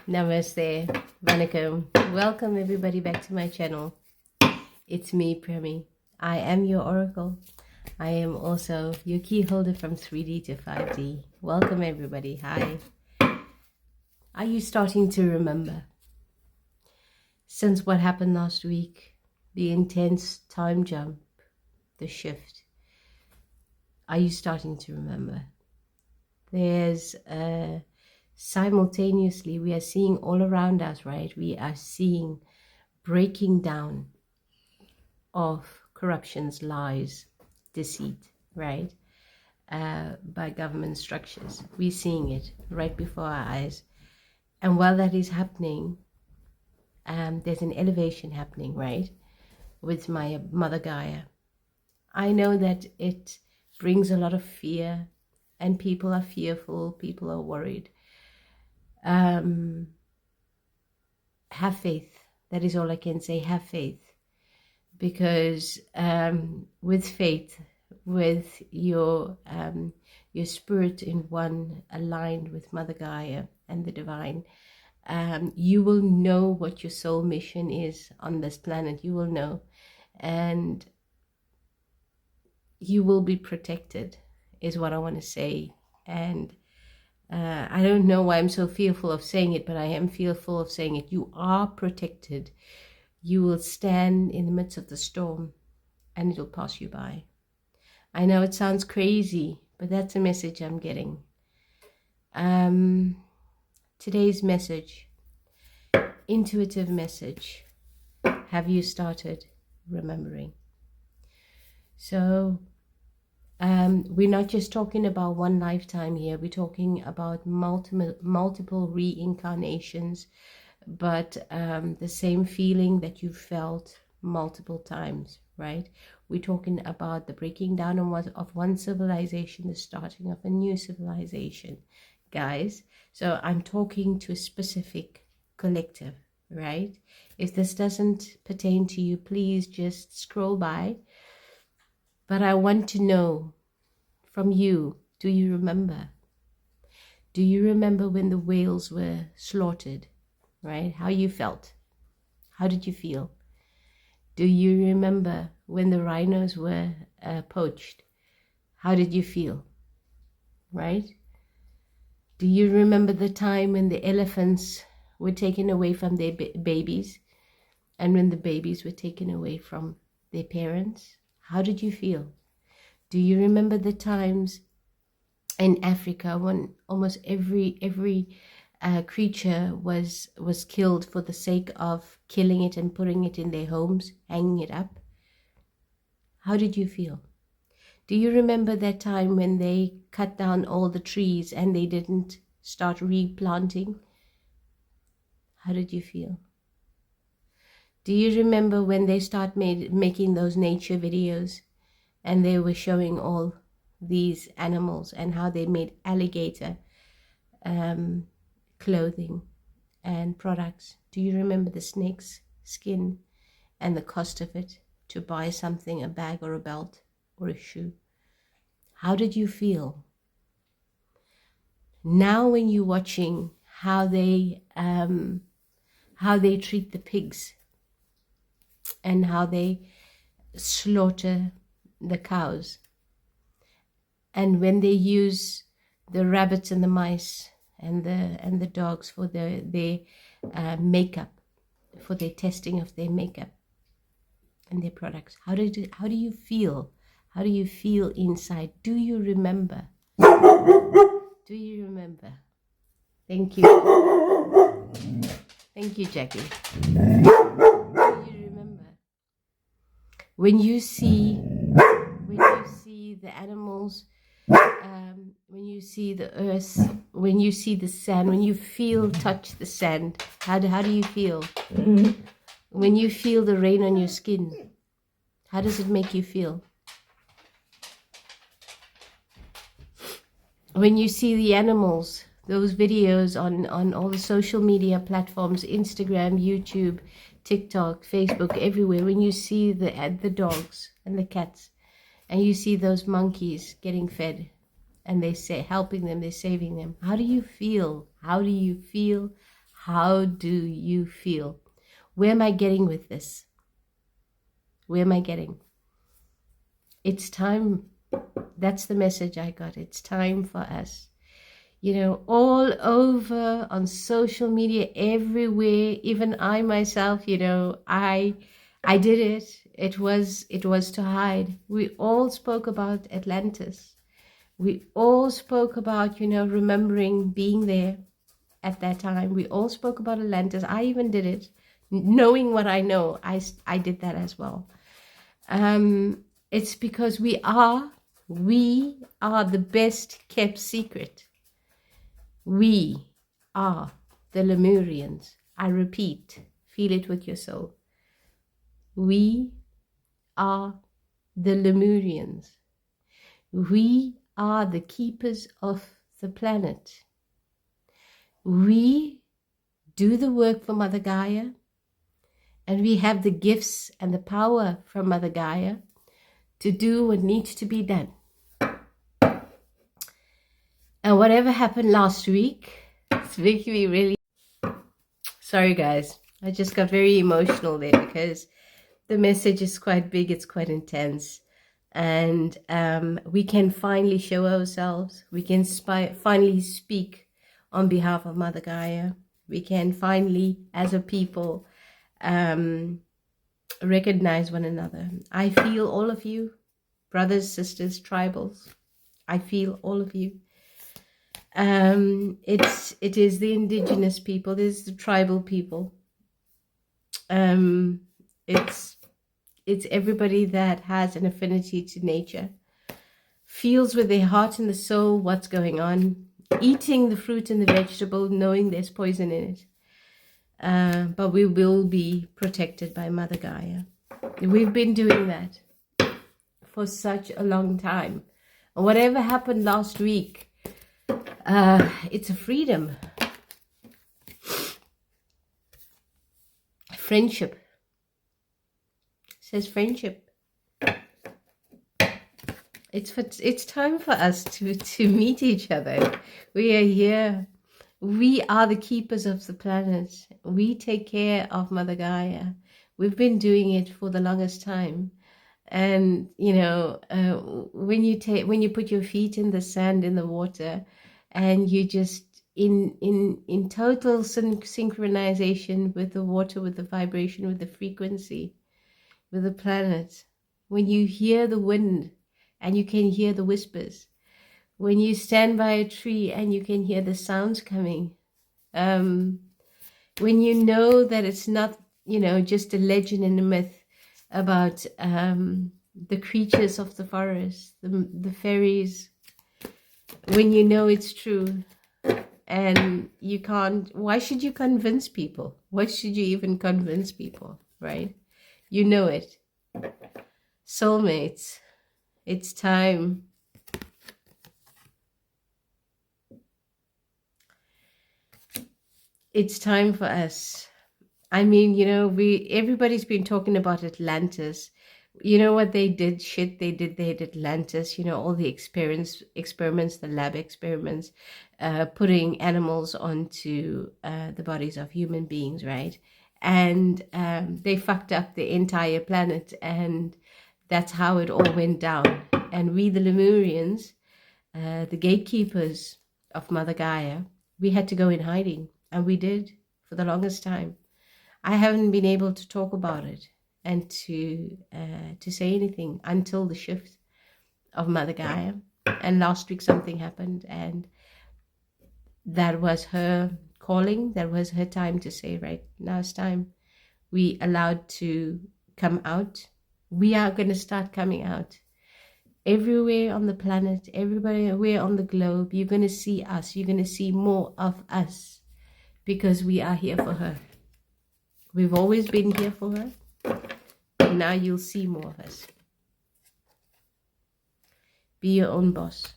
Namaste, Vanakkam. Welcome everybody back to my channel. It's me, Premi. I am your oracle. I am also your key holder from 3D to 5D. Welcome everybody. Hi. Are you starting to remember? Since what happened last week, the intense time jump, the shift, are you starting to remember? There's simultaneously, we are seeing all around us, right? We are seeing breaking down of corruptions, lies, deceit, right? By government structures. We're seeing it right before our eyes. And while that is happening, there's an elevation happening, right? With my mother Gaia. I know that it brings a lot of fear, and people are fearful, people are worried. Have faith. That is all I can say. Have faith. Because with faith, with your spirit in one, aligned with Mother Gaia and the divine, you will know what your soul mission is on this planet. You will know, and you will be protected, is what I want to say. And I don't know why I'm so fearful of saying it, but I am fearful of saying it. You are protected. You will stand in the midst of the storm and it will pass you by. I know it sounds crazy, but that's a message I'm getting. Today's message, intuitive message. Have you started remembering? So we're not just talking about one lifetime here. We're talking about multiple reincarnations, but the same feeling that you felt multiple times, right? We're talking about the breaking down of one civilization, the starting of a new civilization, guys. So I'm talking to a specific collective, right? If this doesn't pertain to you, please just scroll by. But I want to know from you, do you remember? Do you remember when the whales were slaughtered, right? How you felt? How did you feel? Do you remember when the rhinos were poached? How did you feel, right? Do you remember the time when the elephants were taken away from their babies, and when the babies were taken away from their parents? How did you feel? Do you remember the times in Africa when almost every creature was killed for the sake of killing it and putting it in their homes, hanging it up? How did you feel? Do you remember that time when they cut down all the trees and they didn't start replanting? How did you feel? Do you remember when they start making those nature videos and they were showing all these animals and how they made alligator clothing and products? Do you remember the snake's skin and the cost of it to buy something, a bag or a belt or a shoe? How did you feel? Now when you're watching how they treat the pigs and how they slaughter the cows, and when they use the rabbits and the mice and the dogs for their makeup, for their testing of their makeup and their products, how do you feel? How do you feel inside? Do you remember? Do you remember? Thank you. Thank you, Jackie. Do you remember? When you see the animals, when you see the earth, when you see the sand, when you touch the sand, how do you feel? When you feel the rain on your skin, how does it make you feel? When you see the animals, those videos on all the social media platforms, Instagram, YouTube, TikTok, Facebook, everywhere, when you see the dogs and the cats, and you see those monkeys getting fed, and they say helping them, they're saving them, how do you feel? How do you feel? How do you feel? Where am I getting with this? Where am I getting? It's time. That's the message I got. It's time for us. You know, all over on social media, everywhere, even I myself, you know, I did it. It was to hide. We all spoke about Atlantis. We all spoke about, you know, remembering being there at that time. We all spoke about Atlantis. I even did it. Knowing what I know, I did that as well. It's because we are the best kept secret. We are the Lemurians. I repeat, feel it with your soul. We are the Lemurians. We are the keepers of the planet. We do the work for Mother Gaia, and we have the gifts and the power from Mother Gaia to do what needs to be done. And whatever happened last week, it's making me really... Sorry guys, I just got very emotional there because the message is quite big, it's quite intense. And we can finally show ourselves. We can finally speak on behalf of Mother Gaia. We can finally, as a people, recognize one another. I feel all of you, brothers, sisters, tribals. I feel all of you. It is the indigenous people, it is the tribal people. It's everybody that has an affinity to nature, feels with their heart and the soul what's going on, eating the fruit and the vegetable, knowing there's poison in it. But we will be protected by Mother Gaia. We've been doing that for such a long time. And whatever happened last week, it's a freedom. Friendship. It says friendship. It's time for us to meet each other. We are here. We are the keepers of the planet. We take care of Mother Gaia. We've been doing it for the longest time. And you know, when you put your feet in the sand, in the water, and you just in total synchronization with the water, with the vibration, with the frequency, with the planet, when you hear the wind and you can hear the whispers, when you stand by a tree and you can hear the sounds coming, when you know that it's not, you know, just a legend and a myth about the creatures of the forest, the fairies, when you know it's true. And you can't, why should you convince people? Why should you even convince people, right? You know it. Soulmates, it's time. It's time for us. I mean, you know, everybody's been talking about Atlantis. You know what they did? They did Atlantis, you know, all the experiments, the lab experiments, putting animals onto the bodies of human beings, right? And they fucked up the entire planet, and that's how it all went down. And we, the Lemurians, the gatekeepers of Mother Gaia, we had to go in hiding, and we did for the longest time. I haven't been able to talk about it and to say anything until the shift of Mother Gaia. And last week something happened, and that was her calling. That was her time to say, right, now it's time. We allowed to come out. We are going to start coming out. Everywhere on the planet, everywhere on the globe, you're going to see us. You're going to see more of us because we are here for her. We've always been here for her. And now you'll see more of us. Be your own boss.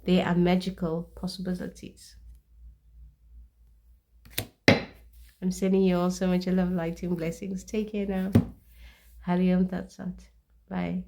There are magical possibilities. I'm sending you all so much love, light, and blessings. Take care now. Hari Om Tat Sat. Bye.